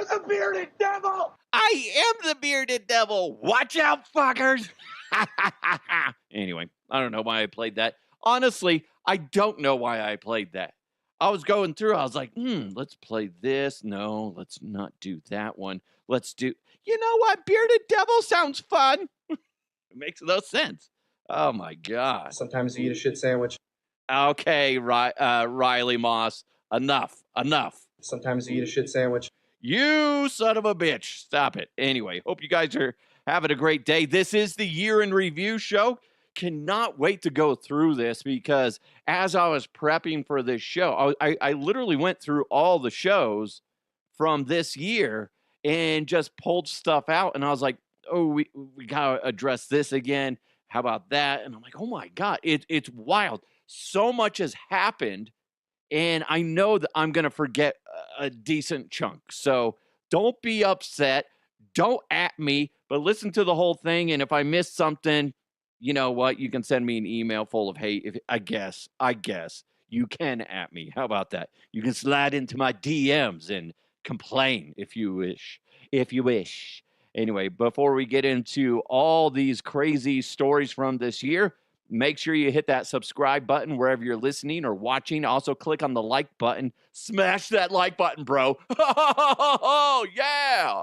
You're the bearded devil! I am the bearded devil. Watch out, fuckers. Anyway, I don't know why I played that. Honestly, I don't know why I played that. I was going through, I was like, let's play this. No, let's not do that one. Let's do, you know what? Bearded devil sounds fun. It makes no sense. Oh my God. Sometimes you eat a shit sandwich. Okay, Riley Moss. Enough. Sometimes you eat a shit sandwich. You son of a bitch. Stop it. Anyway, hope you guys are having a great day. This is the Year in Review show. Cannot wait to go through this because as I was prepping for this show, I literally went through all the shows from this year and just pulled stuff out. And I was like, oh, we got to address this again. How about that? And I'm like, oh my God, it's wild. So much has happened. And I know that I'm going to forget a decent chunk. So don't be upset. Don't at me, but listen to the whole thing. And if I missed something, you know what? You can send me an email full of hate. If I guess you can at me. How about that? You can slide into my DMs and complain if you wish. Anyway, before we get into all these crazy stories from this year, make sure you hit that subscribe button wherever you're listening or watching. Also, click on the like button. Smash that like button, bro. Oh, yeah.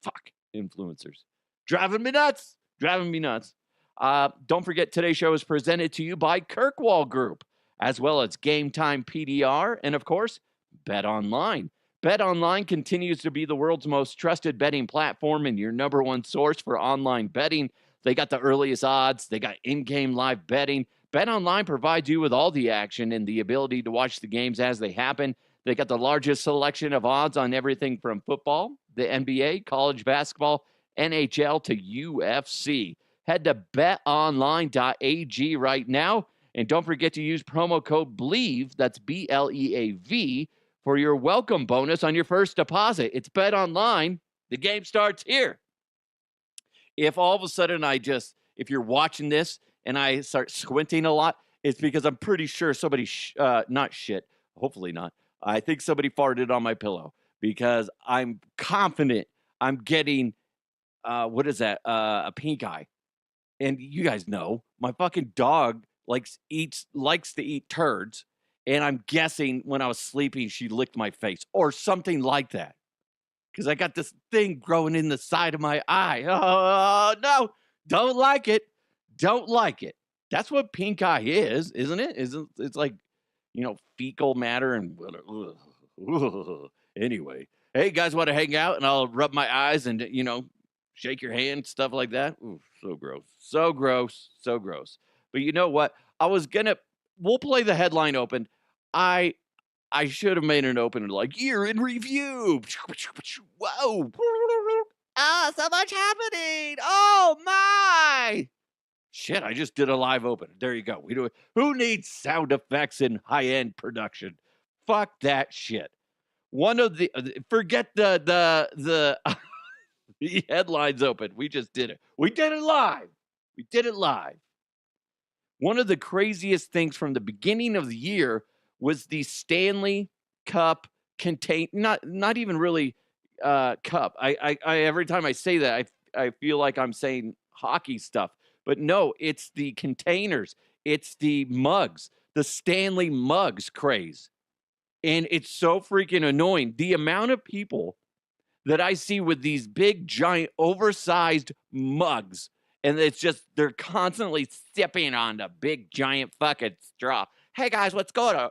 Fuck, influencers. Driving me nuts. Don't forget, today's show is presented to you by Kirkwall Group, as well as Game Time PDR, and of course, Bet Online. Bet Online continues to be the world's most trusted betting platform and your number one source for online betting. They got the earliest odds. They got in-game live betting. BetOnline provides you with all the action and the ability to watch the games as they happen. They got the largest selection of odds on everything from football, the NBA, college basketball, NHL to UFC. Head to betonline.ag right now. And don't forget to use promo code BLEAV, that's BLEAV, for your welcome bonus on your first deposit. It's BetOnline. The game starts here. If all of a sudden if you're watching this and I start squinting a lot, it's because I'm pretty sure somebody, not shit, hopefully not. I think somebody farted on my pillow because I'm confident I'm getting, a pink eye. And you guys know, my fucking dog likes to eat turds. And I'm guessing when I was sleeping, she licked my face or something like that. Because I got this thing growing in the side of my eye. Oh, no. Don't like it. That's what pink eye is, isn't it? It's like, fecal matter and anyway. Hey, guys want to hang out and I'll rub my eyes and, shake your hand, stuff like that. Ooh, so gross. But you know what? We'll play the headline open. I should have made an opener like Year in Review. Whoa. Ah, so much happening. Oh, my. Shit, I just did a live opener. There you go. Who needs sound effects in high-end production? Fuck that shit. Forget the the headlines open. We just did it. We did it live. One of the craziest things from the beginning of the year was the Stanley Cup not even really cup. I every time I say that, I feel like I'm saying hockey stuff. But no, it's the containers. It's the mugs, the Stanley mugs craze. And it's so freaking annoying. The amount of people that I see with these big, giant, oversized mugs, and they're constantly sipping on the big, giant fucking straw. Hey, guys, let's go to...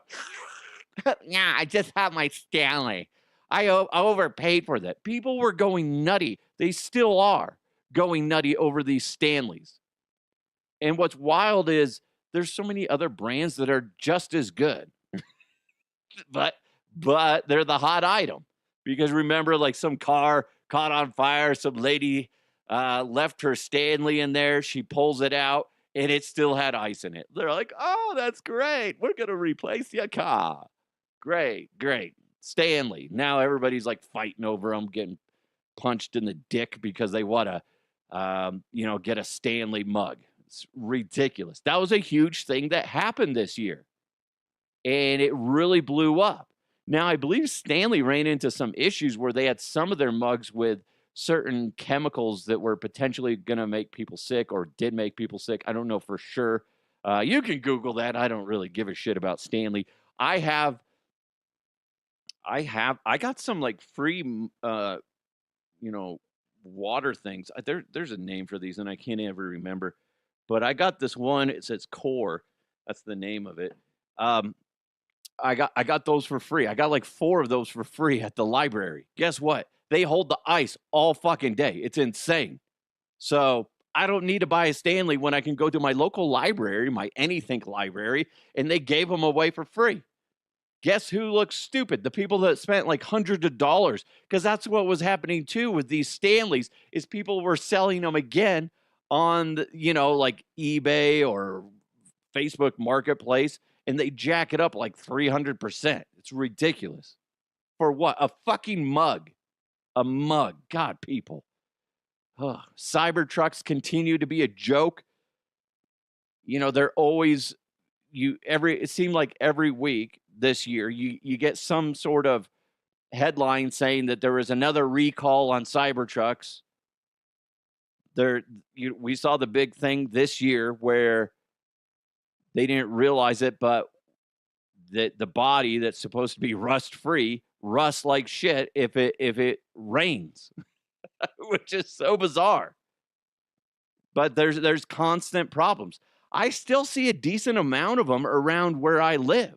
Yeah, I just have my Stanley. I overpaid for that. People were going nutty. They still are going nutty over these Stanleys. And what's wild is there's so many other brands that are just as good. but they're the hot item. Because remember, like some car caught on fire, some lady left her Stanley in there. She pulls it out, and it still had ice in it. They're like, oh, that's great. We're going to replace your car. Great. Stanley. Now everybody's like fighting over them, getting punched in the dick because they want to, get a Stanley mug. It's ridiculous. That was a huge thing that happened this year. And it really blew up. Now, I believe Stanley ran into some issues where they had some of their mugs with certain chemicals that were potentially going to make people sick or did make people sick. I don't know for sure. You can Google that. I don't really give a shit about Stanley. I have, I got some like free, you know, water things. There's a name for these, and I can't ever remember. But I got this one. It says Core. That's the name of it. I got those for free. I got like 4 of those for free at the library. Guess what? They hold the ice all fucking day. It's insane. So I don't need to buy a Stanley when I can go to my local library, my Anythink library, and they gave them away for free. Guess who looks stupid? The people that spent like hundreds of dollars, because that's what was happening too with these Stanleys, is people were selling them again on like eBay or Facebook Marketplace, and they jack it up like 300%. It's ridiculous. For what? A fucking mug. A mug. God, people. Ugh. Cybertrucks continue to be a joke. They're always it seemed like every week this year you get some sort of headline saying that there is another recall on Cybertrucks. We saw the big thing this year where they didn't realize it, but that the body that's supposed to be rust free rusts like shit if it rains, which is so bizarre. But there's constant problems. I still see a decent amount of them around where I live.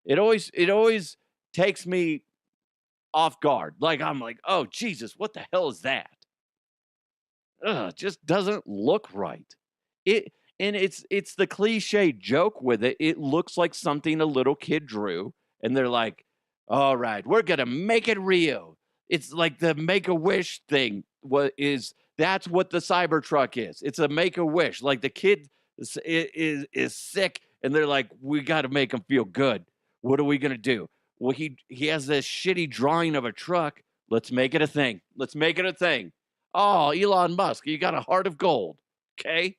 It always takes me off guard. Like I'm like, oh Jesus, what the hell is that? It just doesn't look right. It's the cliche joke with it. It looks like something a little kid drew, and they're like, all right, we're gonna make it real. It's like the Make-A-Wish thing. That's what the Cybertruck is. It's a Make-A-Wish. Like the kid is sick, and they're like, we got to make him feel good. What are we gonna do? Well, he has this shitty drawing of a truck. Let's make it a thing. Let's make it a thing. Oh, Elon Musk, you got a heart of gold. Okay.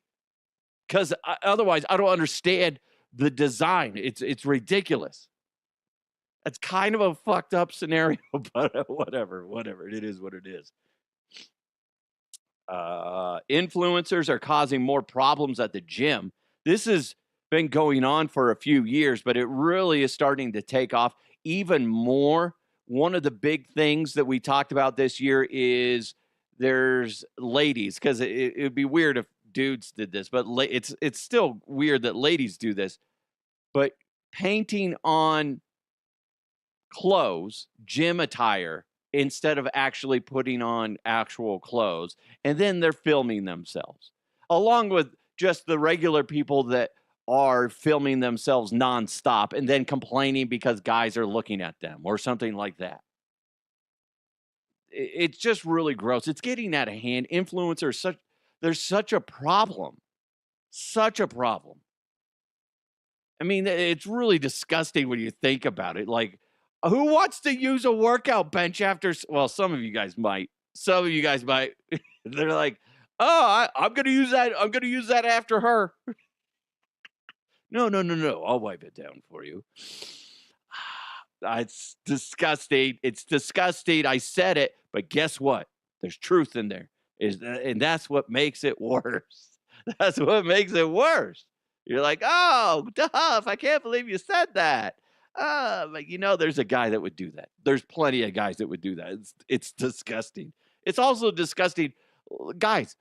Because otherwise, I don't understand the design. It's ridiculous. It's kind of a fucked up scenario, but whatever. It is what it is. Influencers are causing more problems at the gym. This has been going on for a few years, but it really is starting to take off even more. One of the big things that we talked about this year is there's ladies, because it would be weird if dudes did this, but it's still weird that ladies do this. But painting on clothes, gym attire, instead of actually putting on actual clothes, and then they're filming themselves, along with just the regular people that are filming themselves nonstop and then complaining because guys are looking at them or something like that. It's just really gross. It's getting out of hand. Influencers, there's such a problem. Such a problem. I mean, it's really disgusting when you think about it. Like, who wants to use a workout bench after? Well, some of you guys might. Some of you guys might. They're like, oh, I'm going to use that. I'm going to use that after her. No. I'll wipe it down for you. It's disgusting. It's disgusting. I said it, but guess what? There's truth in there. And that's what makes it worse. That's what makes it worse. You're like, oh, Duff, I can't believe you said that. But there's a guy that would do that. There's plenty of guys that would do that. It's disgusting. It's also disgusting. Guys,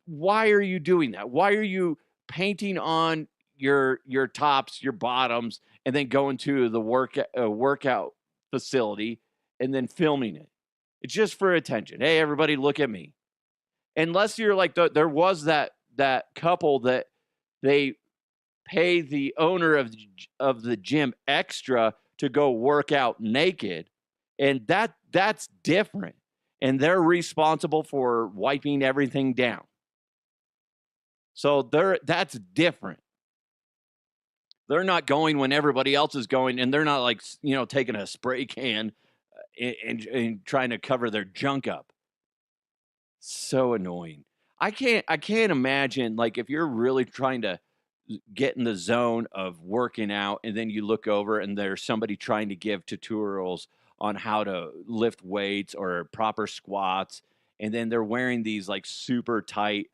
why are you doing that? Why are you painting on your tops, your bottoms, and then going to the workout facility and then filming it? It's just for attention. Hey, everybody, look at me. Unless you're like there was that couple that they pay the owner of the gym extra to go work out naked, and that's different. And they're responsible for wiping everything down. So that's different. They're not going when everybody else is going, and they're not like taking a spray can and trying to cover their junk up. So annoying. I can't imagine, like, if you're really trying to get in the zone of working out, and then you look over and there's somebody trying to give tutorials on how to lift weights or proper squats, and then they're wearing these like super tight,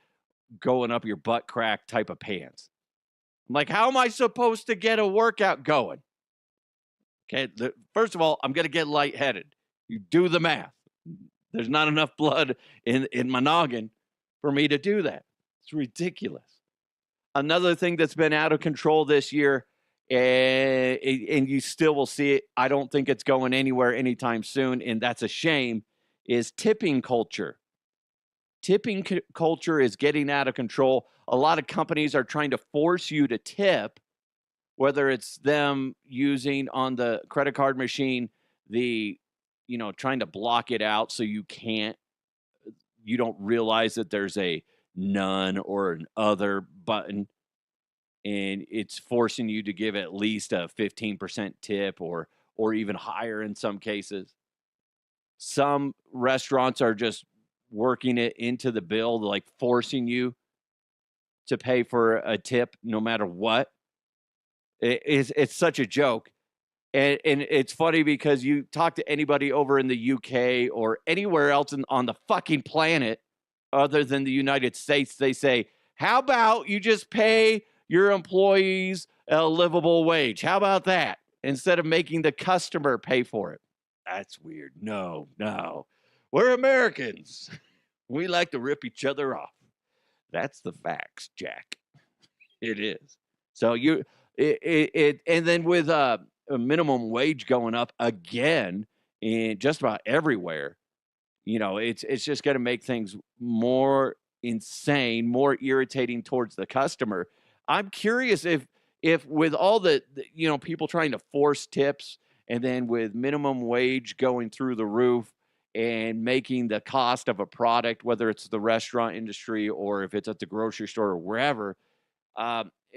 going up your butt crack type of pants. I'm like, how am I supposed to get a workout going? Okay, first of all, I'm going to get lightheaded. You do the math. There's not enough blood in my noggin for me to do that. It's ridiculous. Another thing that's been out of control this year, and you still will see it, I don't think it's going anywhere anytime soon, and that's a shame, is tipping culture. Tipping culture is getting out of control. A lot of companies are trying to force you to tip, whether it's them using on the credit card machine, trying to block it out so you don't realize that there's a none or an other button, and it's forcing you to give at least a 15% tip or even higher in some cases. Some restaurants are just working it into the bill, like forcing you to pay for a tip no matter what. It's such a joke. And it's funny because you talk to anybody over in the UK or anywhere else on the fucking planet other than the United States, they say, how about you just pay your employees a livable wage? How about that? Instead of making the customer pay for it. That's weird. No. We're Americans. We like to rip each other off. That's the facts, Jack. It is. So and then with a minimum wage going up again in just about everywhere, it's just going to make things more insane, more irritating towards the customer. I'm curious if with all the people trying to force tips, and then with minimum wage going through the roof and making the cost of a product, whether it's the restaurant industry or if it's at the grocery store or wherever,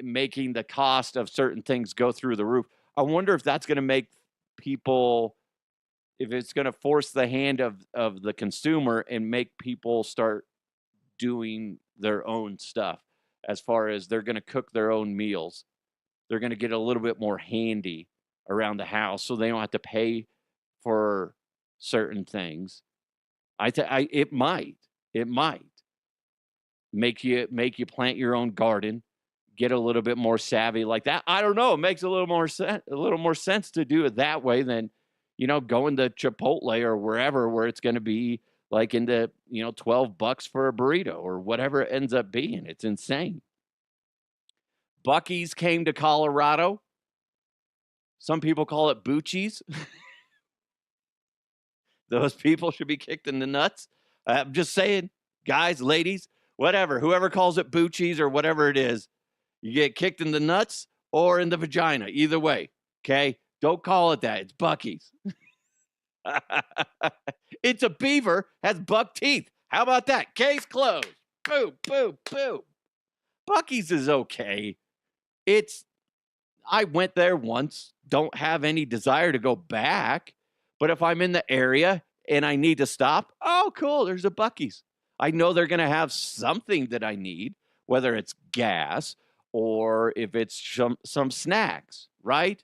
making the cost of certain things go through the roof. I wonder if that's going to make people, if it's going to force the hand of the consumer and make people start doing their own stuff, as far as they're going to cook their own meals. They're going to get a little bit more handy around the house so they don't have to pay for certain things. It might make you plant your own garden, get a little bit more savvy like that. I don't know. It makes a little more sense to do it that way than, going to Chipotle or wherever, where it's going to be like in the, $12 for a burrito or whatever it ends up being. It's insane. Buc-ees came to Colorado. Some people call it Buc-ees. Those people should be kicked in the nuts. I'm just saying, guys, ladies, whatever, whoever calls it Buc-ees or whatever it is, you get kicked in the nuts or in the vagina. Either way, okay? Don't call it that. It's Buc-ees. It's a beaver, has buck teeth. How about that? Case closed. Boom, boom, boom. Buc-ees is okay. I went there once, don't have any desire to go back. But if I'm in the area and I need to stop, oh, cool, there's a Buc-ees. I know they're going to have something that I need, whether it's gas or if it's some snacks, right?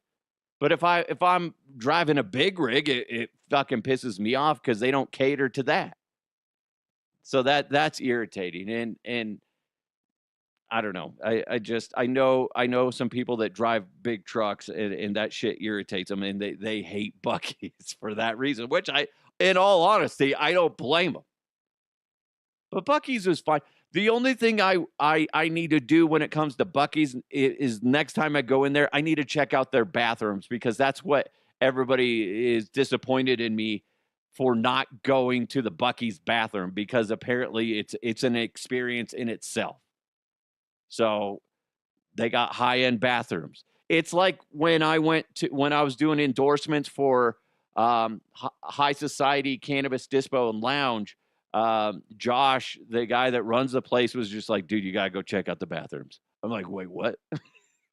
But if I'm driving a big rig, it fucking pisses me off because they don't cater to that. So that's irritating. And I don't know. I know some people that drive big trucks and that shit irritates them, and they hate Buc-ees for that reason, which in all honesty, I don't blame them. But Buc-ees is fine. The only thing I need to do when it comes to Buc-ees is next time I go in there, I need to check out their bathrooms, because that's what everybody is disappointed in me for not going to the Buc-ees bathroom, because apparently it's an experience in itself. So they got high-end bathrooms. It's like when I was doing endorsements for High Society Cannabis Dispo and Lounge. Josh, the guy that runs the place, was just like, dude, you got to go check out the bathrooms. I'm like, wait, what?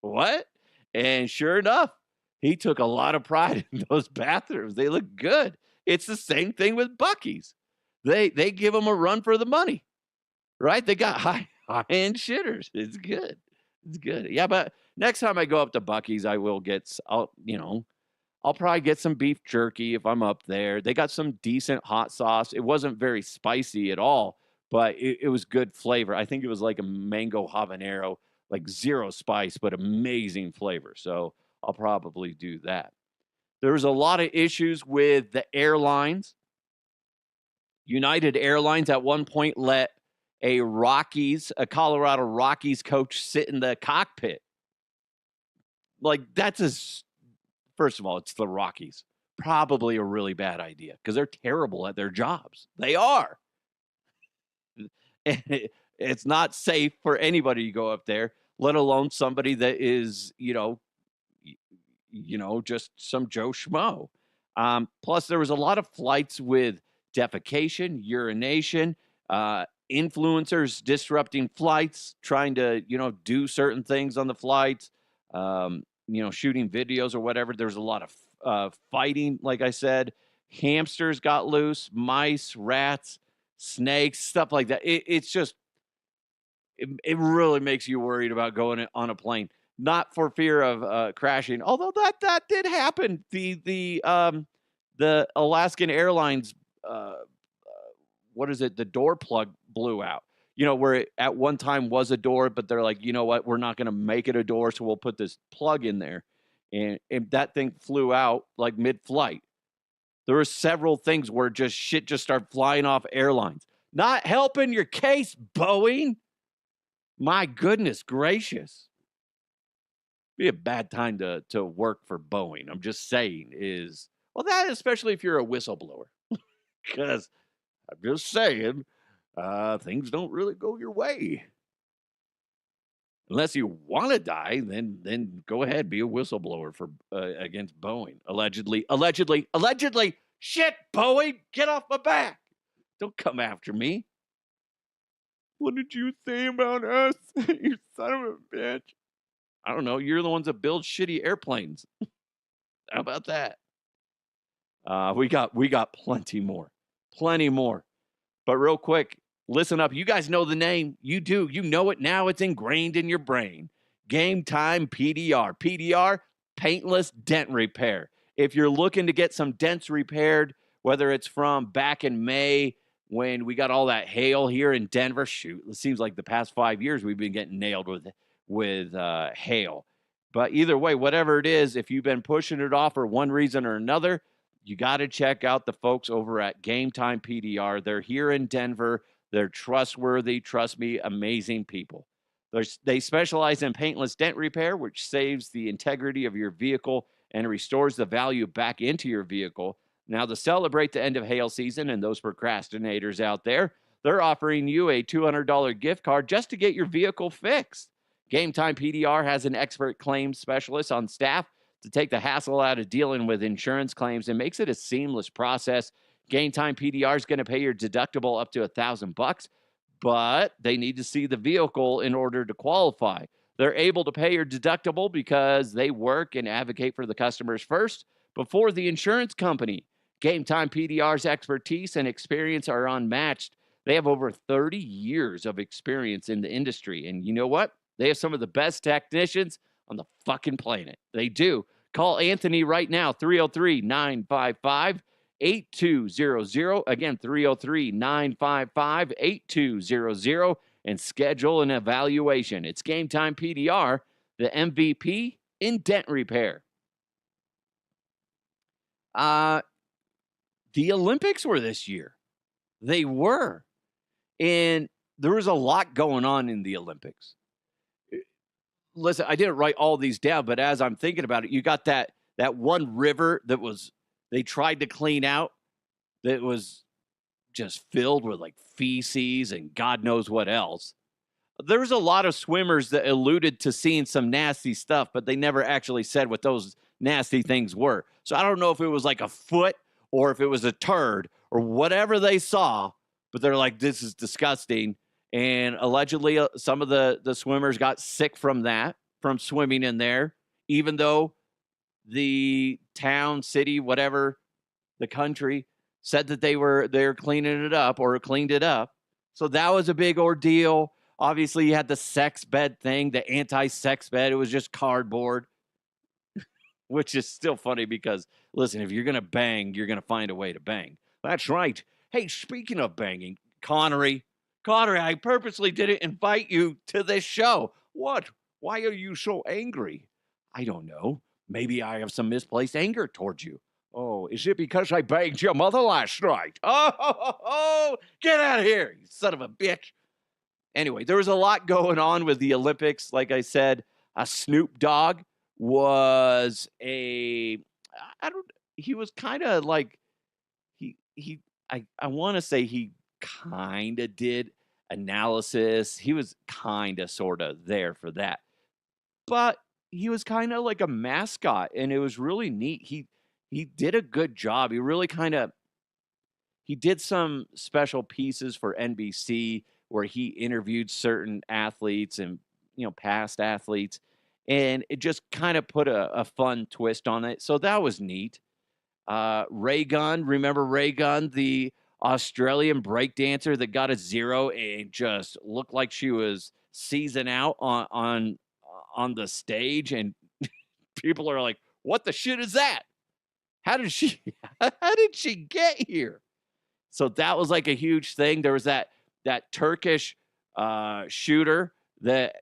What? And sure enough, he took a lot of pride in those bathrooms. They look good. It's the same thing with Buc-ees. They give them a run for the money, right? They got high-end shitters. It's good. It's good. Yeah, but next time I go up to Buc-ees, I will I'll probably get some beef jerky if I'm up there. They got some decent hot sauce. It wasn't very spicy at all, but it was good flavor. I think it was like a mango habanero, like zero spice, but amazing flavor. So I'll probably do that. There was a lot of issues with the airlines. United Airlines at one point let a Colorado Rockies coach sit in the cockpit. Like, first of all, it's the Rockies. Probably a really bad idea because they're terrible at their jobs. They are. And it's not safe for anybody to go up there, let alone somebody that is, just some Joe Schmo. Plus, there was a lot of flights with defecation, urination, influencers disrupting flights, trying to, do certain things on the flights, shooting videos or whatever. There's a lot of fighting, like I said. Hamsters got loose, mice, rats, snakes, stuff like that. It's just, it really makes you worried about going on a plane. Not for fear of crashing, although that did happen. The Alaskan Airlines, what is it? The door plug blew out. Where it at one time was a door, but they're like, you know what? We're not going to make it a door, so we'll put this plug in there. And that thing flew out like mid-flight. There were several things where shit just started flying off airlines. Not helping your case, Boeing. My goodness gracious. Be a bad time to work for Boeing. I'm just saying that especially if you're a whistleblower. Because I'm just saying, things don't really go your way. Unless you want to die, then go ahead, be a whistleblower for against Boeing. Allegedly. Shit, Boeing, get off my back. Don't come after me. What did you say about us? You son of a bitch. I don't know. You're the ones that build shitty airplanes. How about that? We got plenty more. But real quick, listen up. You guys know the name. You do. You know it now. It's ingrained in your brain. Game Time PDR. PDR, paintless dent repair. If you're looking to get some dents repaired, whether it's from back in May when we got all that hail here in Denver, shoot, it seems like the past 5 years we've been getting nailed with hail. But either way, whatever it is, if you've been pushing it off for one reason or another, you got to check out the folks over at Game Time PDR. They're here in Denver. They're trustworthy, trust me, amazing people. They specialize in paintless dent repair, which saves the integrity of your vehicle and restores the value back into your vehicle. Now, to celebrate the end of hail season and those procrastinators out there, they're offering you a $200 gift card just to get your vehicle fixed. Game Time PDR has an expert claims specialist on staff to take the hassle out of dealing with insurance claims and makes it a seamless process. Game Time PDR is going to pay your deductible up to $1,000, but they need to see the vehicle in order to qualify. They're able to pay your deductible because they work and advocate for the customers first before the insurance company. Game Time PDR's expertise and experience are unmatched. They have over 30 years of experience in the industry. And you know what? They have some of the best technicians on the fucking planet. They do. Call Anthony right now, 303-955-8200. Again, 303-955-8200, and schedule an evaluation. It's Game Time PDR, the MVP in dent repair. The Olympics were this year. They were. And there was a lot going on in the Olympics. Listen, I didn't write all these down, but as I'm thinking about it, you got that one river that they tried to clean out that was just filled with like feces and God knows what else. There was a lot of swimmers that alluded to seeing some nasty stuff, but they never actually said what those nasty things were. So I don't know if it was like a foot or if it was a turd or whatever they saw, but they're like, this is disgusting. And allegedly, some of the swimmers got sick from swimming in there, even though the town, city, whatever, the country said that they're cleaning it up or cleaned it up. So that was a big ordeal. Obviously, you had the sex bed thing, the anti-sex bed. It was just cardboard, which is still funny because, listen, if you're going to bang, you're going to find a way to bang. That's right. Hey, speaking of banging, Connery, I purposely didn't invite you to this show. What? Why are you so angry? I don't know. Maybe I have some misplaced anger towards you. Oh, is it because I banged your mother last night? Oh, get out of here, you son of a bitch. Anyway, there was a lot going on with the Olympics. Like I said, Snoop Dogg was I don't, he was kind of like, I want to say he kind of did analysis. He was kind of sort of there for that. But he was kind of like a mascot, and it was really neat. He did a good job. He really kind of he did some special pieces for NBC where he interviewed certain athletes and past athletes, and it just kind of put a fun twist on it. So that was neat. Raygun, remember Raygun, the Australian breakdancer that got a 0 and just looked like she was seizing out on the stage, and people are like, "What the shit is that? How did she get here?" So that was like a huge thing. There was that Turkish shooter that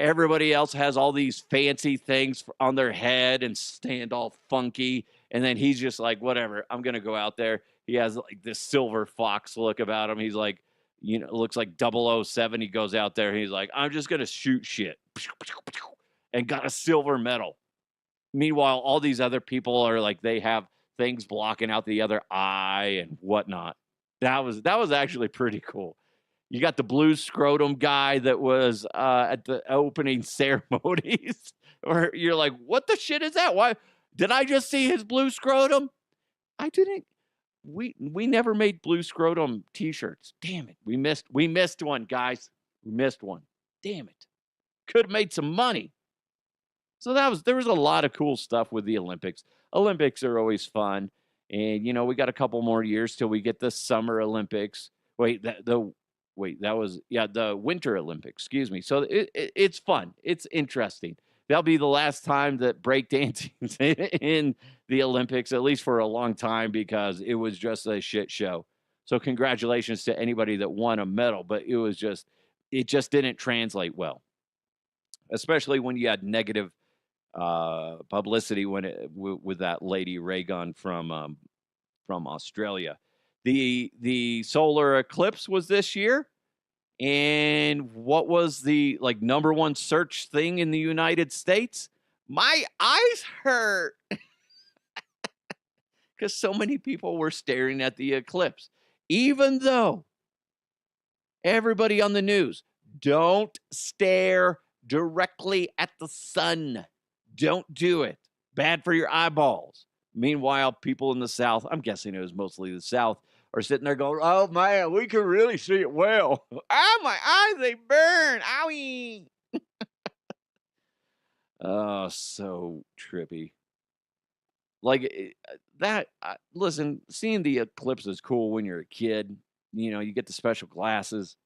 everybody else has all these fancy things on their head and stand all funky, and then he's just like, whatever, I'm gonna go out there. He has like this silver fox look about him. He's like, looks like 007. He goes out there, he's like, I'm just gonna shoot shit, and got a silver medal. Meanwhile, all these other people are like, they have things blocking out the other eye and whatnot. That was actually pretty cool. You got the blue scrotum guy that was at the opening ceremonies, or you're like, what the shit is that? Why did I just see his blue scrotum? I didn't. We never made blue scrotum t-shirts. Damn it. We missed one, guys. We missed one. Damn it. Could have made some money. So there was a lot of cool stuff with the Olympics. Olympics are always fun. And we got a couple more years till we get the Summer Olympics. The Winter Olympics, excuse me. So it's fun. It's interesting. That'll be the last time that breakdancing's in the Olympics, at least for a long time, because it was just a shit show. So congratulations to anybody that won a medal, but it just didn't translate well, especially when you had negative publicity with that lady Raygun from Australia. The solar eclipse was this year. And what was the number one search thing in the United States? My eyes hurt because so many people were staring at the eclipse. Even though everybody on the news, don't stare directly at the sun. Don't do it. Bad for your eyeballs. Meanwhile, people in the South, I'm guessing it was mostly the South, are sitting there going, oh, man, we can really see it well. Oh, my eyes, they burn. Owie. Oh, so trippy. Listen, seeing the eclipse is cool when you're a kid. You get the special glasses.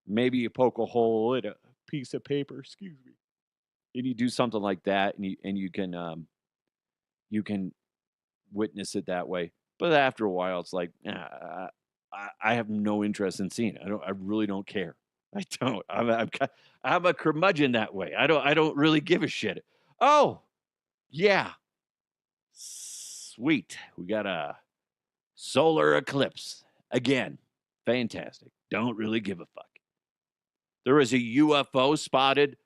Maybe you poke a hole in a piece of paper, excuse me. And you do something like that, and you can witness it that way. But after a while, it's like, I have no interest in seeing it. I really don't care. I don't. I'm a curmudgeon that way. I don't really give a shit. Oh, yeah. Sweet. We got a solar eclipse again. Fantastic. Don't really give a fuck. There was a UFO spotted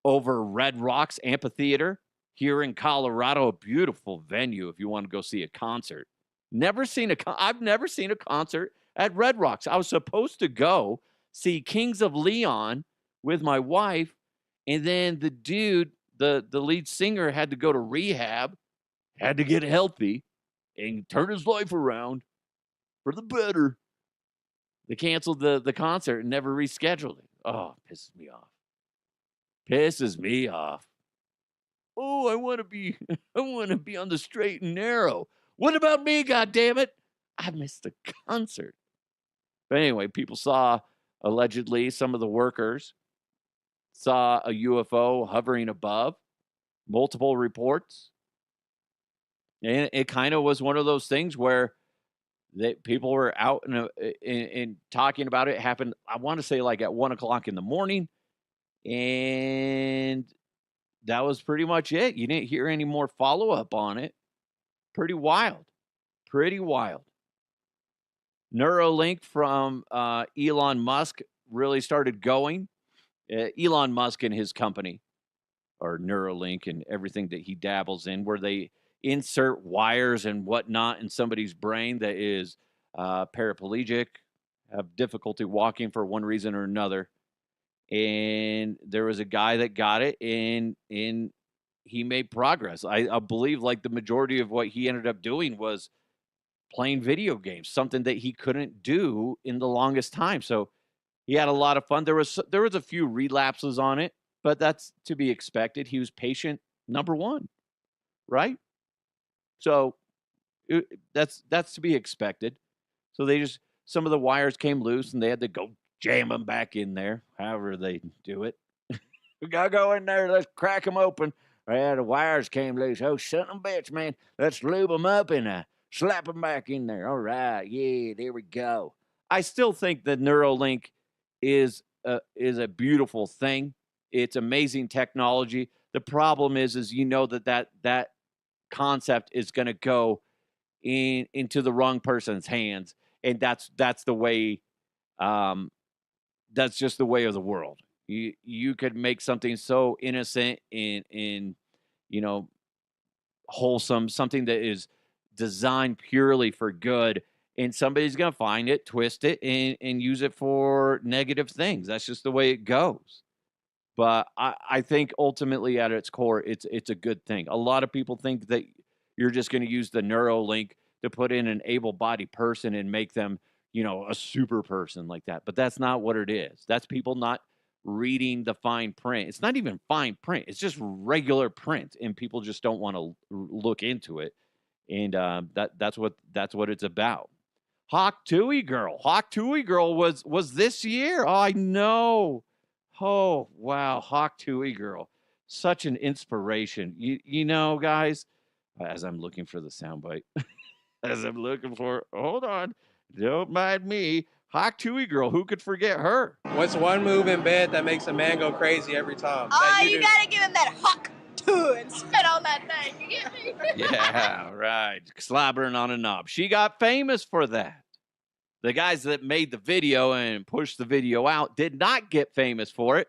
over Red Rocks Amphitheater here in Colorado, a beautiful venue if you want to go see a concert. I've never seen a concert at Red Rocks. I was supposed to go see Kings of Leon with my wife, and then the dude, the lead singer, had to go to rehab, had to get healthy, and turn his life around for the better. They canceled the concert and never rescheduled it. Oh, pisses me off. Pisses me off. Oh, I want to be on the straight and narrow. What about me, goddammit? I missed the concert. But anyway, people saw Allegedly, some of the workers saw a UFO hovering above, multiple reports. And it kind of was one of those things where people were out and talking about it. It happened, I want to say, like at 1 o'clock in the morning. And that was pretty much it. You didn't hear any more follow up on it. Pretty wild. Pretty wild. Neuralink from Elon Musk really started going. Elon Musk and his company, or Neuralink and everything that he dabbles in, where they insert wires and whatnot in somebody's brain that is paraplegic, have difficulty walking for one reason or another. And there was a guy that got it, and he made progress. I believe like the majority of what he ended up doing was playing video games, something that he couldn't do in the longest time. So he had a lot of fun. There was a few relapses on it, but that's to be expected. He was patient number one, right? So that's to be expected. So some of the wires came loose, and they had to go jam them back in there. However they do it, we gotta go in there. Let's crack them open. Yeah, the wires came loose. Oh, son of a bitch, man. Let's lube them up and slap them back in there. All right, yeah, there we go. I still think that Neuralink is a beautiful thing. It's amazing technology. The problem is that concept is going to go into the wrong person's hands, and that's the way. That's just the way of the world. You could make something so innocent and wholesome, something that is designed purely for good, and somebody's going to find it, twist it, and use it for negative things. That's just the way it goes. But I think ultimately at its core, it's a good thing. A lot of people think that you're just going to use the Neuralink to put in an able-bodied person and make them, a super person like that. But that's not what it is. That's people not reading the fine print. It's not even fine print. It's just regular print, and people just don't want to look into it. And that's what it's about. Hawk Tuah Girl was this year. Oh, I know. Oh, wow. Hawk Tuah Girl. Such an inspiration. You know, guys, as I'm looking for the soundbite, hold on. Don't mind me. Hawk Tuah Girl. Who could forget her? What's one move in bed that makes a man go crazy every time? Oh, you gotta give him that hawk too and spit on that thing. You get me? Yeah, right. Slobbering on a knob. She got famous for that. The guys that made the video and pushed the video out did not get famous for it.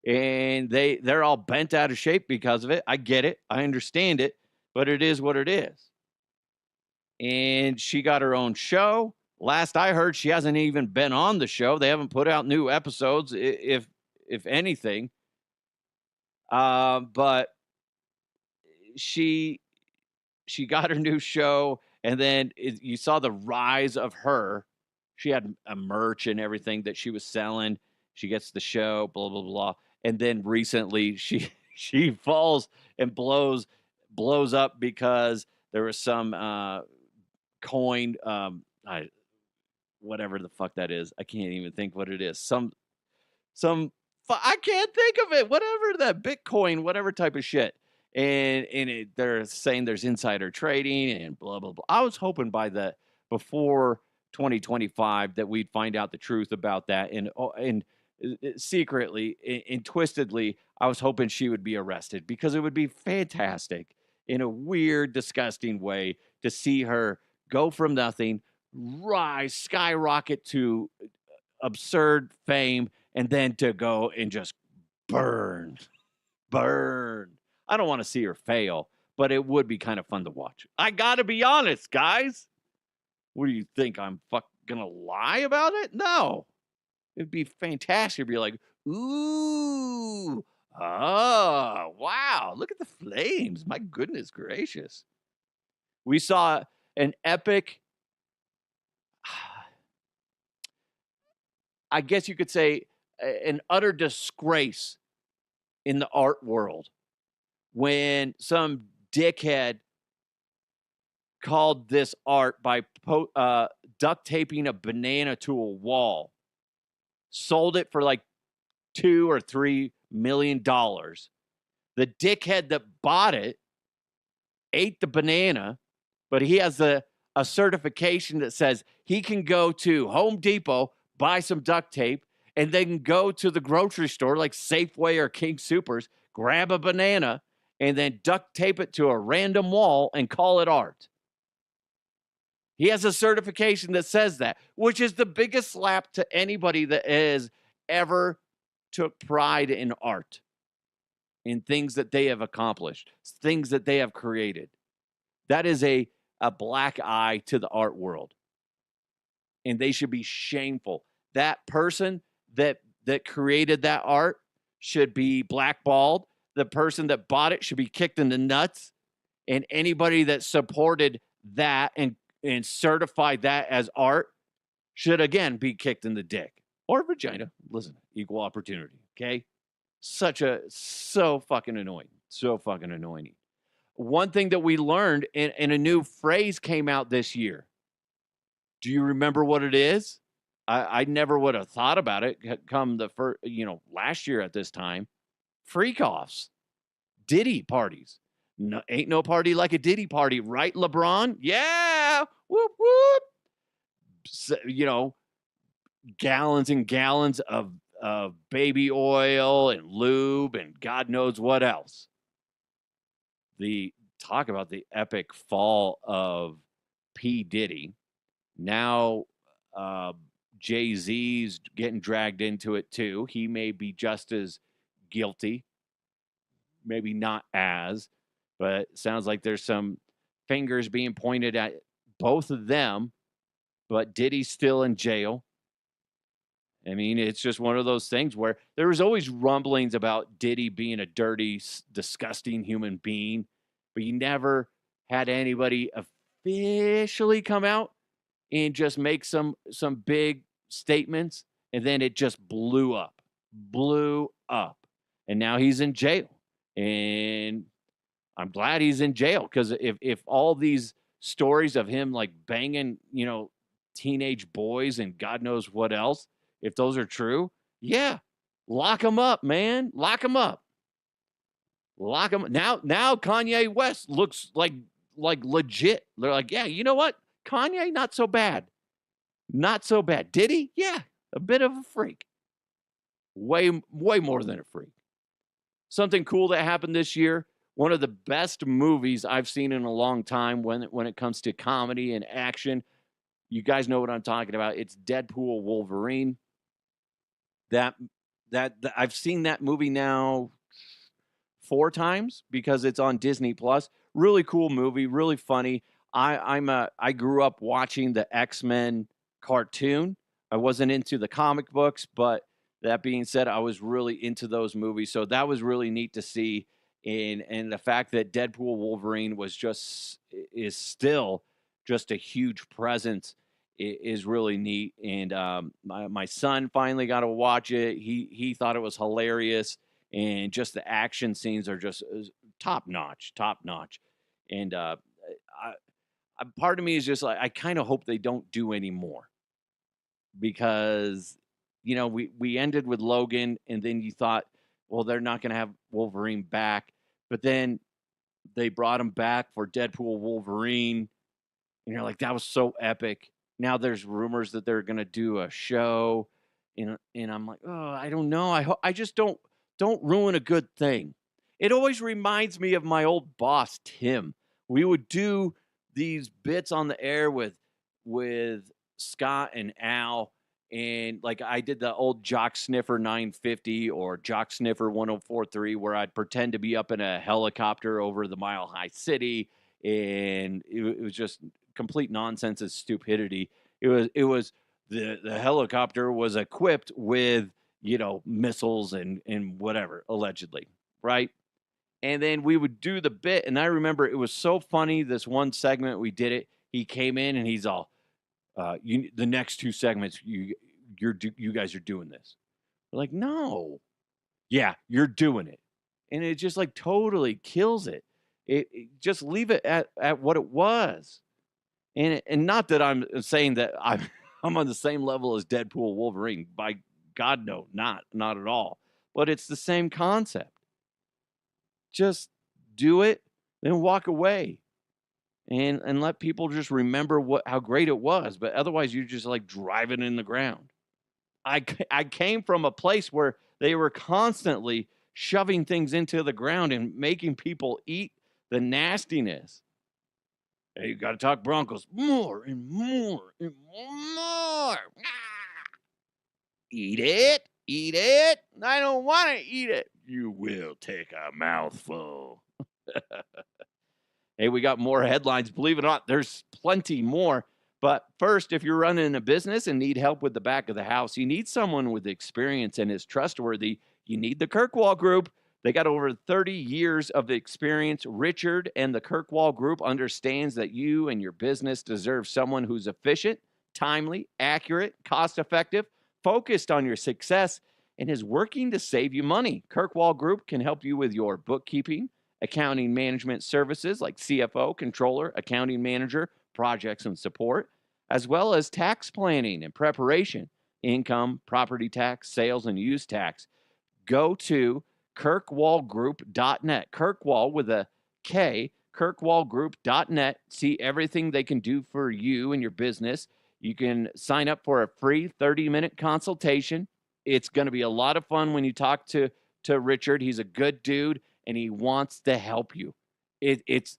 And they're all bent out of shape because of it. I get it. I understand it. But it is what it is. And she got her own show. Last I heard, she hasn't even been on the show. They haven't put out new episodes, if anything. But she got her new show, and then you saw the rise of her. She had a merch and everything that she was selling. She gets the show, blah, blah, blah. And then recently she falls and blows up because there was some coin, whatever the fuck that is. I can't even think what it is. I can't think of it. Whatever that Bitcoin, whatever type of shit. And they're saying there's insider trading and blah, blah, blah. I was hoping before 2025 that we'd find out the truth about that. And secretly and twistedly, I was hoping she would be arrested, because it would be fantastic in a weird, disgusting way to see her go from nothing, skyrocket to absurd fame, and then to go and just burn. I don't want to see her fail, but it would be kind of fun to watch. I gotta be honest, guys. What do you think? I'm gonna lie about it? No. It'd be fantastic. It'd be like, ooh, oh, wow, look at the flames. My goodness gracious. We saw an epic, I guess you could say, an utter disgrace in the art world when some dickhead called this art by duct taping a banana to a wall sold it for like $2 or $3 million. The dickhead that bought it ate the banana, but he has a certification that says he can go to Home Depot, buy some duct tape, and then go to the grocery store like Safeway or King Soopers, grab a banana, and then duct tape it to a random wall and call it art. He has a certification that says that, which is the biggest slap to anybody that has ever took pride in art, in things that they have accomplished, things that they have created. That is a black eye to the art world. And they should be shameful. That person that created that art should be blackballed. The person that bought it should be kicked in the nuts. And anybody that supported that and certified that as art should, again, be kicked in the dick or vagina. Listen, equal opportunity, okay? So fucking annoying. So fucking annoying. One thing that we learned, and a new phrase came out this year. Do you remember what it is? I never would have thought about it come the first, last year at this time. Freak-offs. Diddy parties. No, ain't no party like a Diddy party, right, LeBron? Yeah! Whoop, whoop! So, gallons and gallons of baby oil and lube and God knows what else. Talk about the epic fall of P. Diddy. Now Jay-Z's getting dragged into it too. He may be just as guilty, maybe not as, but it sounds like there's some fingers being pointed at both of them, but Diddy's still in jail. I mean, it's just one of those things where there was always rumblings about Diddy being a dirty, disgusting human being, but you never had anybody officially come out and just make some big statements, and then it just blew up. And now he's in jail. And I'm glad he's in jail, because if all these stories of him like banging, teenage boys and God knows what else, if those are true, yeah, lock him up, man. Lock him up. Lock him. Now Kanye West looks like legit. They're like, yeah, you know what? Kanye, not so bad. Not so bad. Diddy? Yeah, a bit of a freak. Way more than a freak. Something cool that happened this year. One of the best movies I've seen in a long time when it comes to comedy and action. You guys know what I'm talking about. It's Deadpool Wolverine. That I've seen that movie now 4 times because it's on Disney Plus. Really cool movie, really funny. I grew up watching the X-Men cartoon. I wasn't into the comic books, but that being said, I was really into those movies. So that was really neat to see. And the fact that Deadpool Wolverine is still just a huge presence is really neat. And my son finally got to watch it. He thought it was hilarious, and just the action scenes are just top notch. And part of me is just like, I kind of hope they don't do any more, because we ended with Logan, and then you thought, well, they're not going to have Wolverine back, but then they brought him back for Deadpool Wolverine, and you're like, that was so epic. Now there's rumors that they're going to do a show, and I'm like, oh, I don't know. I just don't ruin a good thing. It always reminds me of my old boss, Tim. We would do these bits on the air with Scott and Al, and like I did the old Jock Sniffer 950 or Jock Sniffer 1043, where I'd pretend to be up in a helicopter over the Mile High City, and it was just complete nonsense and stupidity. It was the helicopter was equipped with missiles and whatever, allegedly, right? And then we would do the bit, and I remember it was so funny. This one segment we did it. He came in and he's all, the next 2 segments, you guys are doing this. We're like, no, yeah, you're doing it, and it just like totally kills it. It just leave it at what it was, and not that I'm saying that I'm on the same level as Deadpool Wolverine by God, no, not at all. But it's the same concept. Just do it, then walk away. And let people just remember how great it was. But otherwise, you're just like driving in the ground. I came from a place where they were constantly shoving things into the ground and making people eat the nastiness. Hey, you got to talk Broncos more and more and more. Eat it. Eat it. I don't want to eat it. You will take a mouthful. Hey, we got more headlines. Believe it or not, there's plenty more. But first, if you're running a business and need help with the back of the house, you need someone with experience and is trustworthy. You need the Kirkwall Group. They got over 30 years of experience. Richard and the Kirkwall Group understands that you and your business deserve someone who's efficient, timely, accurate, cost-effective, focused on your success, and is working to save you money. Kirkwall Group can help you with your bookkeeping, accounting management services like CFO, controller, accounting manager, projects and support, as well as tax planning and preparation, income, property tax, sales, and use tax. Go to kirkwallgroup.net. Kirkwall with a K, kirkwallgroup.net. See everything they can do for you and your business. You can sign up for a free 30-minute consultation. It's going to be a lot of fun when you talk to Richard. He's a good dude, and he wants to help you.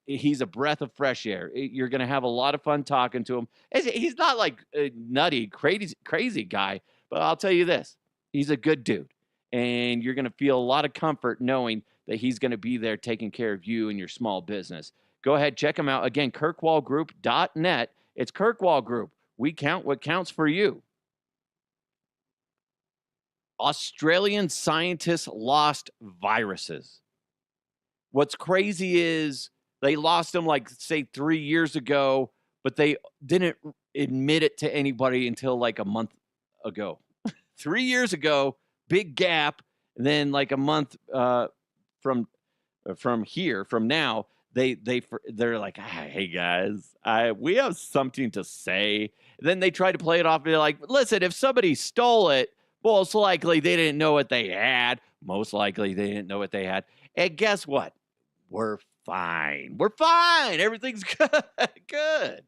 He's a breath of fresh air. You're going to have a lot of fun talking to him. He's not like a nutty, crazy guy, but I'll tell you this. He's a good dude, and you're going to feel a lot of comfort knowing that he's going to be there taking care of you and your small business. Go ahead, check him out. Again, kirkwallgroup.net. It's Kirkwall Group. We count what counts for you. Australian scientists lost viruses. What's crazy is they lost them, like, say, 3 years ago, but they didn't admit it to anybody until like a month ago. 3 years ago, big gap. And then like a month from now, they're like, hey guys, we have something to say. And then they try to play it off. They're like, listen, if somebody stole it, most likely they didn't know what they had. Most likely they didn't know what they had. And guess what? We're fine. We're fine. Everything's good. Good.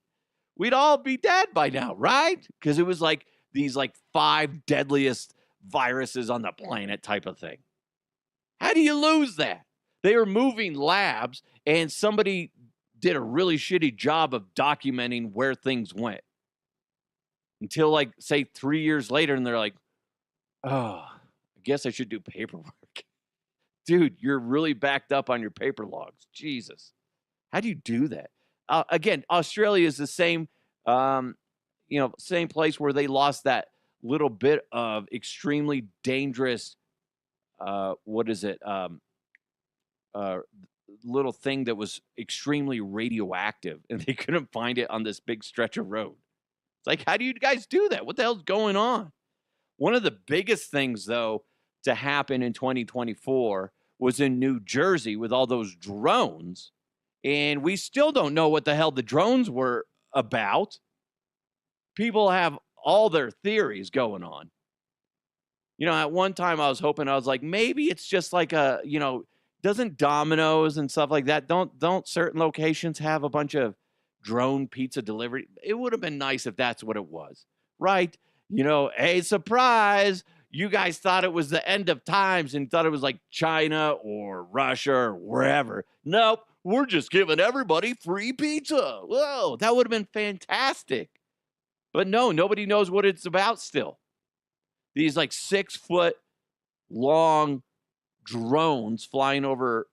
We'd all be dead by now, right? Because it was like these like 5 deadliest viruses on the planet type of thing. How do you lose that? They were moving labs, and somebody did a really shitty job of documenting where things went. Until like, say, 3 years later, and they're like, oh, I guess I should do paperwork. Dude, you're really backed up on your paper logs. Jesus. How do you do that? Again, Australia is the same, same place where they lost that little bit of extremely dangerous, little thing that was extremely radioactive, and they couldn't find it on this big stretch of road. It's like, how do you guys do that? What the hell's going on? One of the biggest things, though, to happen in 2024 was in New Jersey with all those drones. And we still don't know what the hell the drones were about. People have all their theories going on. At one time I was hoping, I was like, maybe it's just like doesn't Domino's and stuff like that, don't certain locations have a bunch of drone pizza delivery? It would have been nice if that's what it was, right? Hey, surprise, you guys thought it was the end of times and thought it was like China or Russia or wherever. Nope, we're just giving everybody free pizza. Whoa, that would have been fantastic. But no, nobody knows what it's about still. These like 6-foot long drones flying over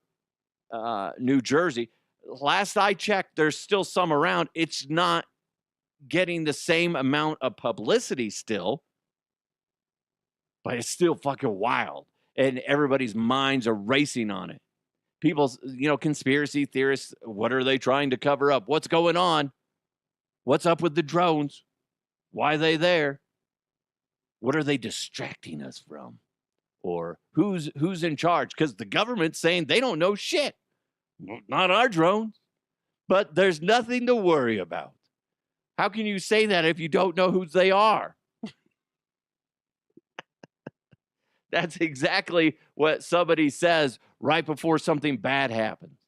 New Jersey. Last I checked, there's still some around. It's not getting the same amount of publicity still, but it's still fucking wild. And everybody's minds are racing on it. People's, conspiracy theorists, what are they trying to cover up? What's going on? What's up with the drones? Why are they there? What are they distracting us from? Or who's in charge? Because the government's saying they don't know shit. Not our drones. But there's nothing to worry about. How can you say that if you don't know who they are? That's exactly what somebody says right before something bad happens.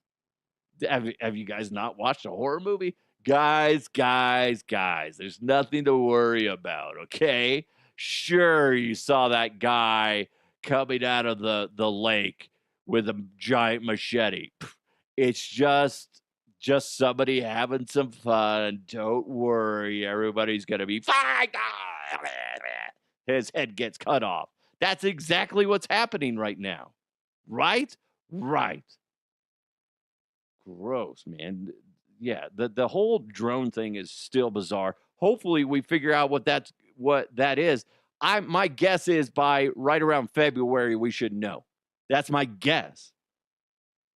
Have you guys not watched a horror movie? Guys, there's nothing to worry about, okay? Sure, you saw that guy coming out of the lake with a giant machete. It's just somebody having some fun. Don't worry, everybody's gonna be fine. His head gets cut off. That's exactly what's happening right now. Right? Right. Gross, man. Yeah, the whole drone thing is still bizarre. Hopefully we figure out what that is. My guess is by right around February we should know. That's my guess.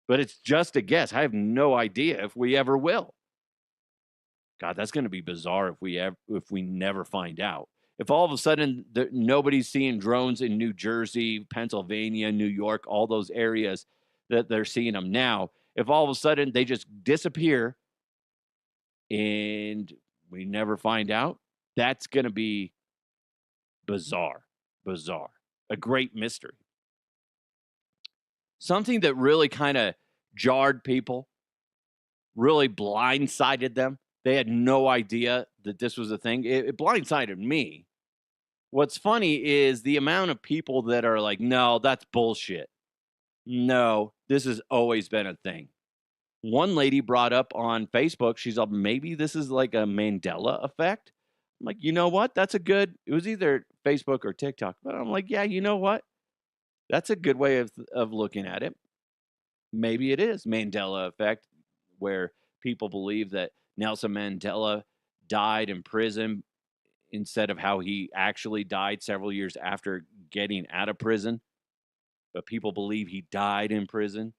But it's just a guess. I have no idea if we ever will. God, that's going to be bizarre if we never find out. If all of a sudden nobody's seeing drones in New Jersey, Pennsylvania, New York, all those areas that they're seeing them now, if all of a sudden they just disappear and we never find out, that's going to be bizarre. A great mystery. Something that really kind of jarred people, really blindsided them. They had no idea that this was a thing. It blindsided me. What's funny is the amount of people that are like, no, that's bullshit. No, this has always been a thing. One lady brought up on Facebook, she's like, maybe this is like a Mandela effect. I'm like, you know what? It was either Facebook or TikTok. But I'm like, yeah, you know what? That's a good way of looking at it. Maybe it is Mandela effect, where people believe that Nelson Mandela died in prison instead of how he actually died several years after getting out of prison. But people believe he died in prison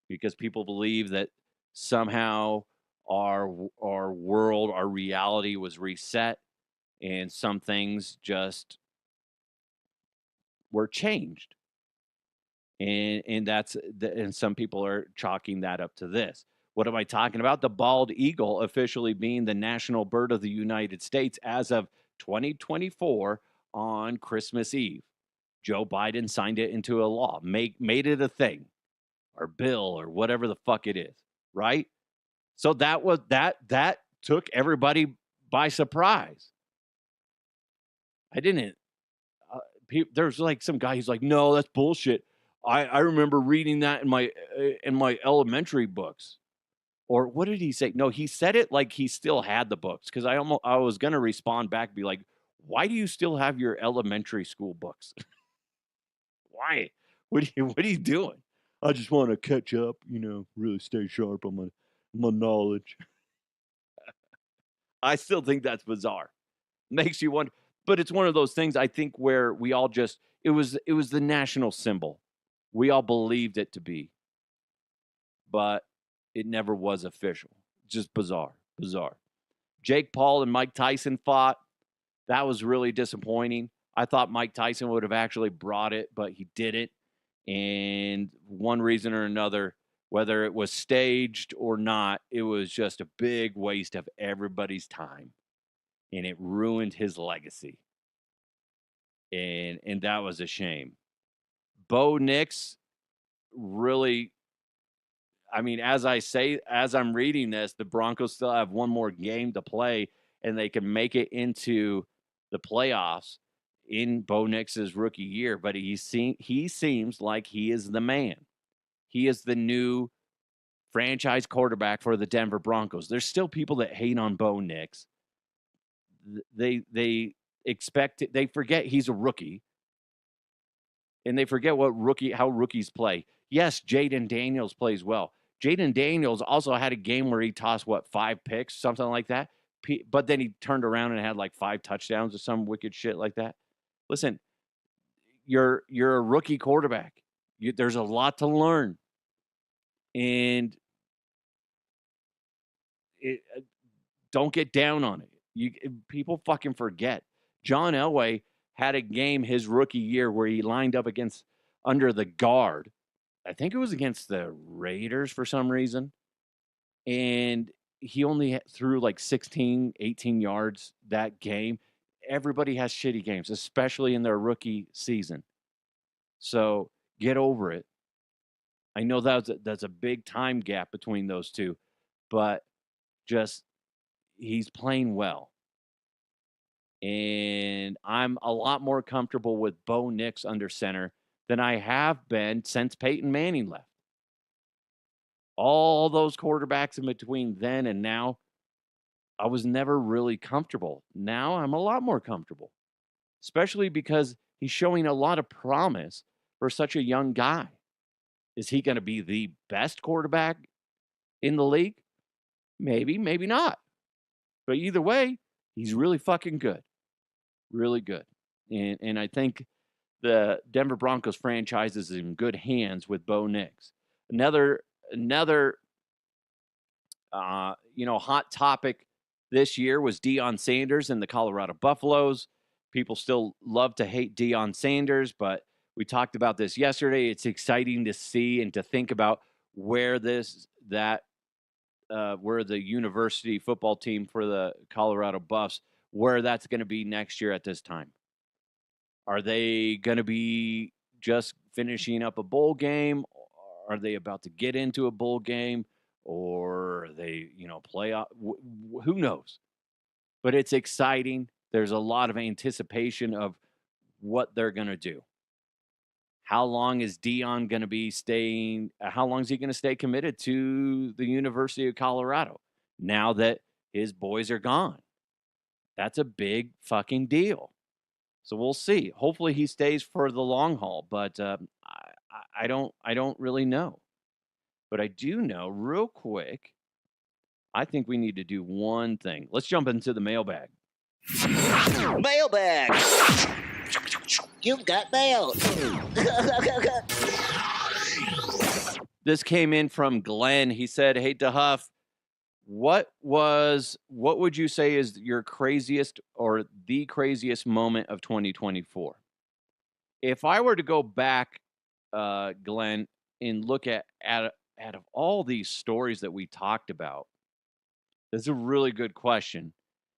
because people believe that somehow our world, our reality was reset and some things just were changed. And some people are chalking that up to this. What am I talking about? The bald eagle officially being the national bird of the United States as of 2024 on Christmas Eve. Joe Biden signed it into a law, made it a thing, or bill, or whatever the fuck it is, right? So that took everybody by surprise. I didn't. There's like some guy. He's like, no, that's bullshit. I remember reading that in my elementary books. Or what did he say? No, he said it like he still had the books, because I was gonna respond back and be like, why do you still have your elementary school books? Why? What are you doing? I just want to catch up, really stay sharp on my knowledge. I still think that's bizarre. Makes you wonder, but it's one of those things I think where we all just it was the national symbol. We all believed it to be, but it never was official. Just bizarre. Jake Paul and Mike Tyson fought. That was really disappointing. I thought Mike Tyson would have actually brought it, but he didn't. And one reason or another, whether it was staged or not, it was just a big waste of everybody's time. And it ruined his legacy. And that was a shame. Bo Nix really, I mean, as I'm reading this, the Broncos still have one more game to play, and they can make it into the playoffs in Bo Nix's rookie year. But he seems like he is the man. He is the new franchise quarterback for the Denver Broncos. There's still people that hate on Bo Nix. They expect it. They forget he's a rookie, and they forget how rookies play. Yes, Jaden Daniels plays well. Jaden Daniels also had a game where he tossed 5 picks, something like that. But then he turned around and had like 5 touchdowns or some wicked shit like that. Listen, you're a rookie quarterback. There's a lot to learn, and don't get down on it. People fucking forget. John Elway had a game his rookie year where he lined up under the guard. I think it was against the Raiders for some reason. And he only threw like 16, 18 yards that game. Everybody has shitty games, especially in their rookie season. So get over it. I know that's a big time gap between those two, but just he's playing well. And I'm a lot more comfortable with Bo Nix under center than I have been since Peyton Manning left. All those quarterbacks in between then and now, I was never really comfortable. Now I'm a lot more comfortable, especially because he's showing a lot of promise for such a young guy. Is he going to be the best quarterback in the league? Maybe, maybe not. But either way, he's really fucking good. Really good. And I think the Denver Broncos franchise is in good hands with Bo Nix. Another hot topic this year was Deion Sanders and the Colorado Buffaloes. People still love to hate Deion Sanders, but we talked about this yesterday. It's exciting to see and to think about where the university football team for the Colorado Buffs, where that's going to be next year at this time. Are they going to be just finishing up a bowl game? Are they about to get into a bowl game? Or are they, play off? Who knows? But it's exciting. There's a lot of anticipation of what they're going to do. How long is Deion going to be staying? How long is he going to stay committed to the University of Colorado now that his boys are gone? That's a big fucking deal. So we'll see. Hopefully he stays for the long haul, but I don't really know. But I do know, real quick, I think we need to do one thing. Let's jump into the mailbag. Mailbag. You've got mail. This came in from Glenn. He said, "Hey, DeHuff, what would you say is your craziest or the craziest moment of 2024?" If I were to go back, Glenn, and look at out of all these stories that we talked about, that's a really good question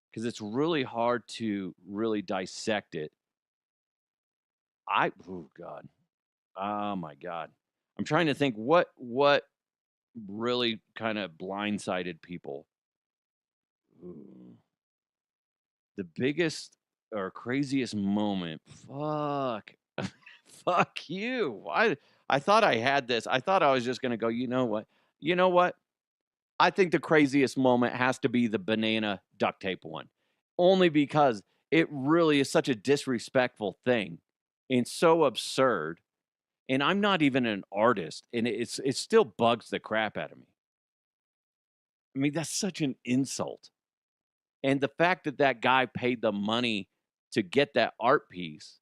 because it's really hard to really dissect it. Oh God. Oh my God. I'm trying to think what really kind of blindsided people. Ooh. The biggest or craziest moment. Fuck. Fuck you. I thought I had this. I thought I was just going to go, you know what? You know what? I think the craziest moment has to be the banana duct tape one. Only because it really is such a disrespectful thing and so absurd. And I'm not even an artist, and it still bugs the crap out of me. I mean, that's such an insult. And the fact that that guy paid the money to get that art piece,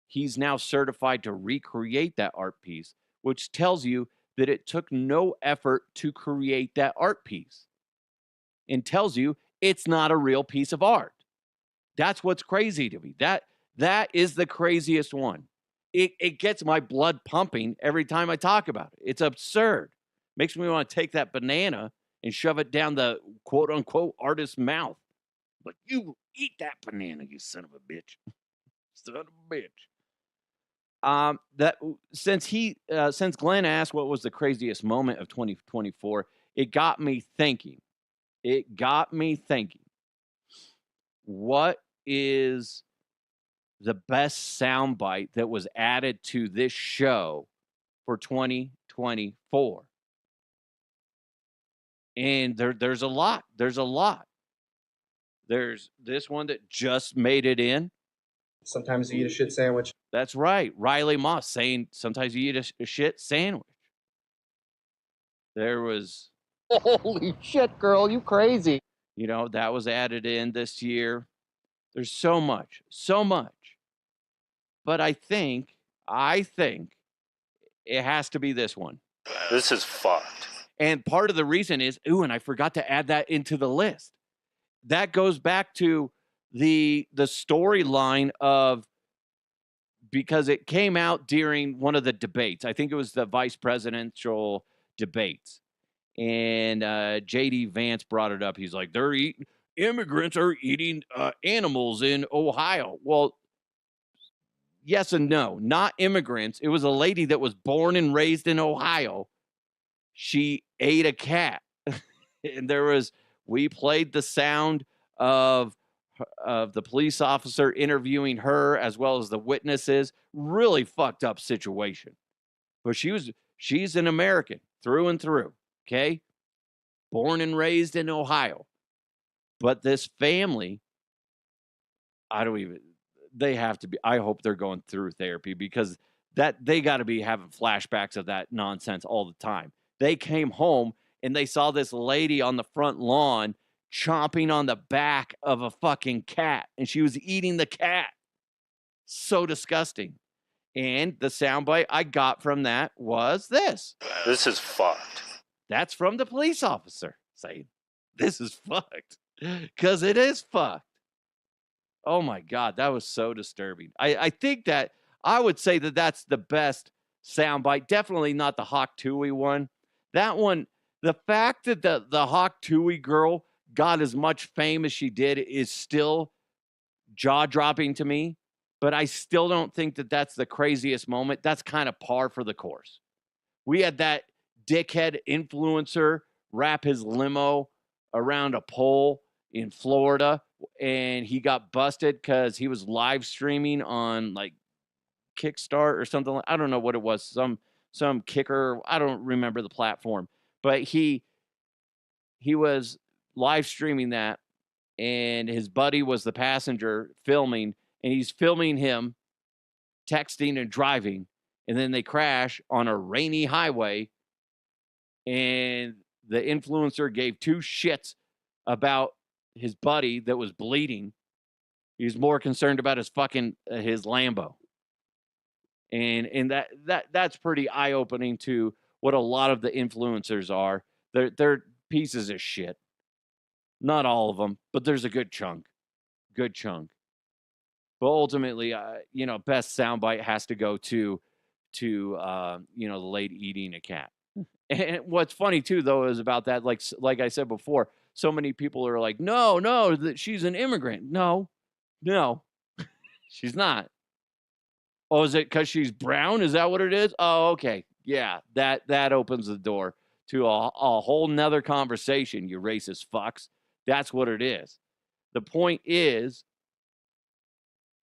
he's now certified to recreate that art piece, which tells you that it took no effort to create that art piece and tells you it's not a real piece of art. That's what's crazy to me. That is the craziest one. It gets my blood pumping every time I talk about it. It's absurd. Makes me want to take that banana and shove it down the quote-unquote artist's mouth. Like, you eat that banana, you son of a bitch. Son of a bitch. That since Glenn asked what was the craziest moment of 2024, it got me thinking. What is the best soundbite that was added to this show for 2024? And there's a lot. There's this one that just made it in. Sometimes you eat a shit sandwich. That's right. Riley Moss saying sometimes you eat a shit sandwich. There was, Holy shit, girl, you crazy. That was added in this year. There's so much. But I think it has to be this one. This is fucked. And part of the reason is, and I forgot to add that into the list. That goes back to the storyline of, because it came out during one of the debates. I think it was the vice presidential debates. And J.D. Vance brought it up. He's like, immigrants are eating animals in Ohio. Well, yes and no, not immigrants. It was a lady that was born and raised in Ohio. She ate a cat. And we played the sound of the police officer interviewing her as well as the witnesses. Really fucked up situation. But she's an American through and through, okay? Born and raised in Ohio. But this family, they have to be, I hope they're going through therapy because they got to be having flashbacks of that nonsense all the time. They came home and they saw this lady on the front lawn chomping on the back of a fucking cat, and she was eating the cat. So disgusting. And the soundbite I got from that was this. This is fucked. That's from the police officer saying, this is fucked. Because it is fucked. Oh my God, that was so disturbing. I think that I would say that that's the best soundbite. Definitely not the Hawk Tuah one. That one, the fact that the Hawk Tuah girl got as much fame as she did is still jaw-dropping to me. But I still don't think that that's the craziest moment. That's kind of par for the course. We had that dickhead influencer wrap his limo around a pole in Florida, and he got busted because he was live streaming on like Kickstart or something. I don't know what it was. Some kicker. I don't remember the platform, but he was live streaming that, and his buddy was the passenger filming, and he's filming him texting and driving, and then they crash on a rainy highway, and the influencer gave two shits about his buddy that was bleeding. He was more concerned about his fucking his Lambo. And that's pretty eye-opening to what a lot of the influencers are. They're pieces of shit. Not all of them, but there's a good chunk. Good chunk. But ultimately, best soundbite has to go to the lady eating a cat. And what's funny too, though, is about that. Like I said before, so many people are like, no, that she's an immigrant. No, she's not. Oh, is it because she's brown? Is that what it is? Oh, okay. Yeah, that opens the door to a whole nother conversation, you racist fucks. That's what it is. The point is,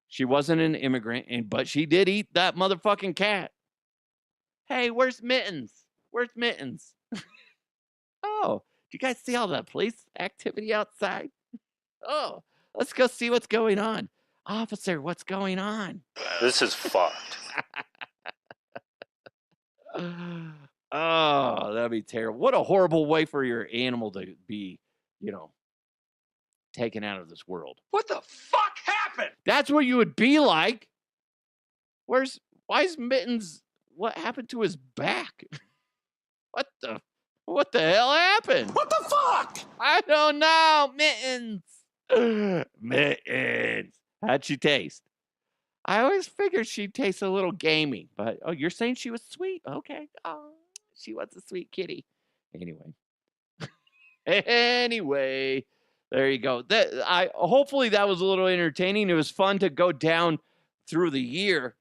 she wasn't an immigrant, but she did eat that motherfucking cat. Hey, where's Mittens? Where's Mittens? Oh, do you guys see all the police activity outside? Oh, let's go see what's going on. Officer, what's going on? This is fucked. Oh, that'd be terrible. What a horrible way for your animal to be, taken out of this world. What the fuck happened? That's what you would be like. Why is Mittens, what happened to his back? What the hell happened? What the fuck? I don't know. Mittens. Mittens. How'd she taste? I always figured she'd taste a little gamey, but you're saying she was sweet? Okay. Oh, she was a sweet kitty. Anyway, there you go. Hopefully that was a little entertaining. It was fun to go down through the year.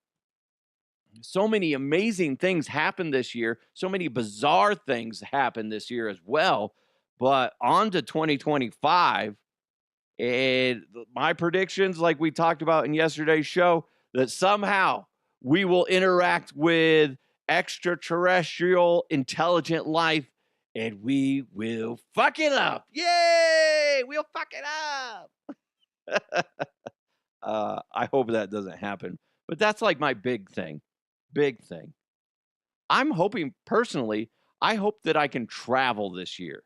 So many amazing things happened this year. So many bizarre things happened this year as well. But on to 2025. And my predictions, like we talked about in yesterday's show, that somehow we will interact with extraterrestrial intelligent life and we will fuck it up. Yay! We'll fuck it up. I hope that doesn't happen. But that's like my big thing. Big thing. I'm hoping, personally, I hope that I can travel this year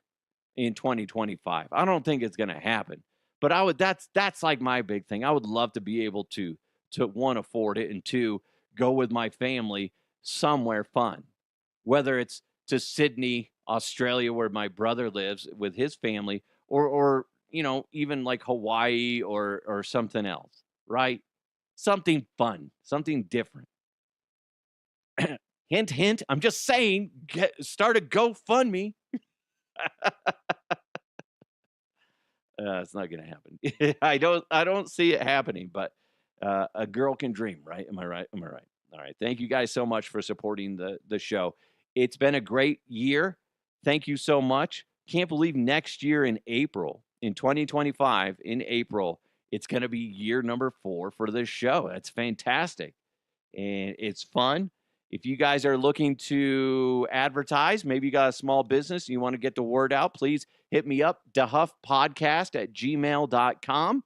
in 2025. I don't think it's going to happen. But that's like my big thing. I would love to be able to one, afford it, and two, go with my family somewhere fun. Whether it's to Sydney, Australia, where my brother lives with his family, or even like Hawaii or something else, right? Something fun, something different. Hint, hint. I'm just saying, start a GoFundMe. It's not going to happen. I don't see it happening, but A girl can dream, right? Am I right? Am I right? All right. Thank you guys so much for supporting the show. It's been a great year. Thank you so much. Can't believe next year in April, in 2025, in April, it's going to be year number 4 for this show. That's fantastic. And it's fun. If you guys are looking to advertise, maybe you got a small business and you want to get the word out, please hit me up, dehuffpodcast@gmail.com.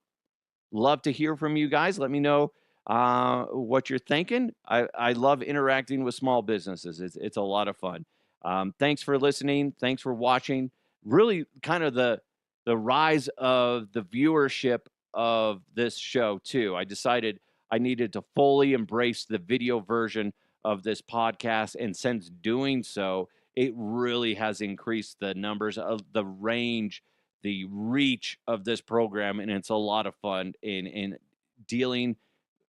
Love to hear from you guys. Let me know what you're thinking. I love interacting with small businesses. It's a lot of fun. Thanks for listening. Thanks for watching. Really kind of the rise of the viewership of this show, too. I decided I needed to fully embrace the video version of this podcast. And since doing so, it really has increased the numbers of the range, the reach of this program. And it's a lot of fun in dealing,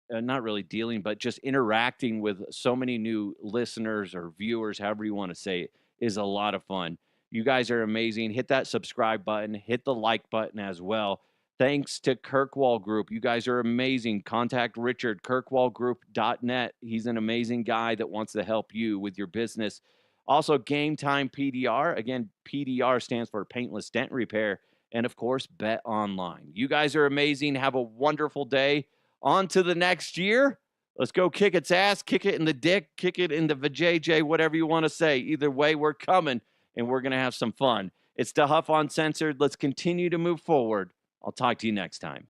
not really dealing, but just interacting with so many new listeners or viewers, however you want to say it, is a lot of fun. You guys are amazing. Hit that subscribe button, hit the like button as well. Thanks to Kirkwall Group. You guys are amazing. Contact Richard, kirkwallgroup.net. He's an amazing guy that wants to help you with your business. Also, Game Time PDR. Again, PDR stands for Paintless Dent Repair. And, of course, Bet Online. You guys are amazing. Have a wonderful day. On to the next year. Let's go kick its ass, kick it in the dick, kick it in the vajayjay, whatever you want to say. Either way, we're coming, and we're going to have some fun. It's the Huff Uncensored. Let's continue to move forward. I'll talk to you next time.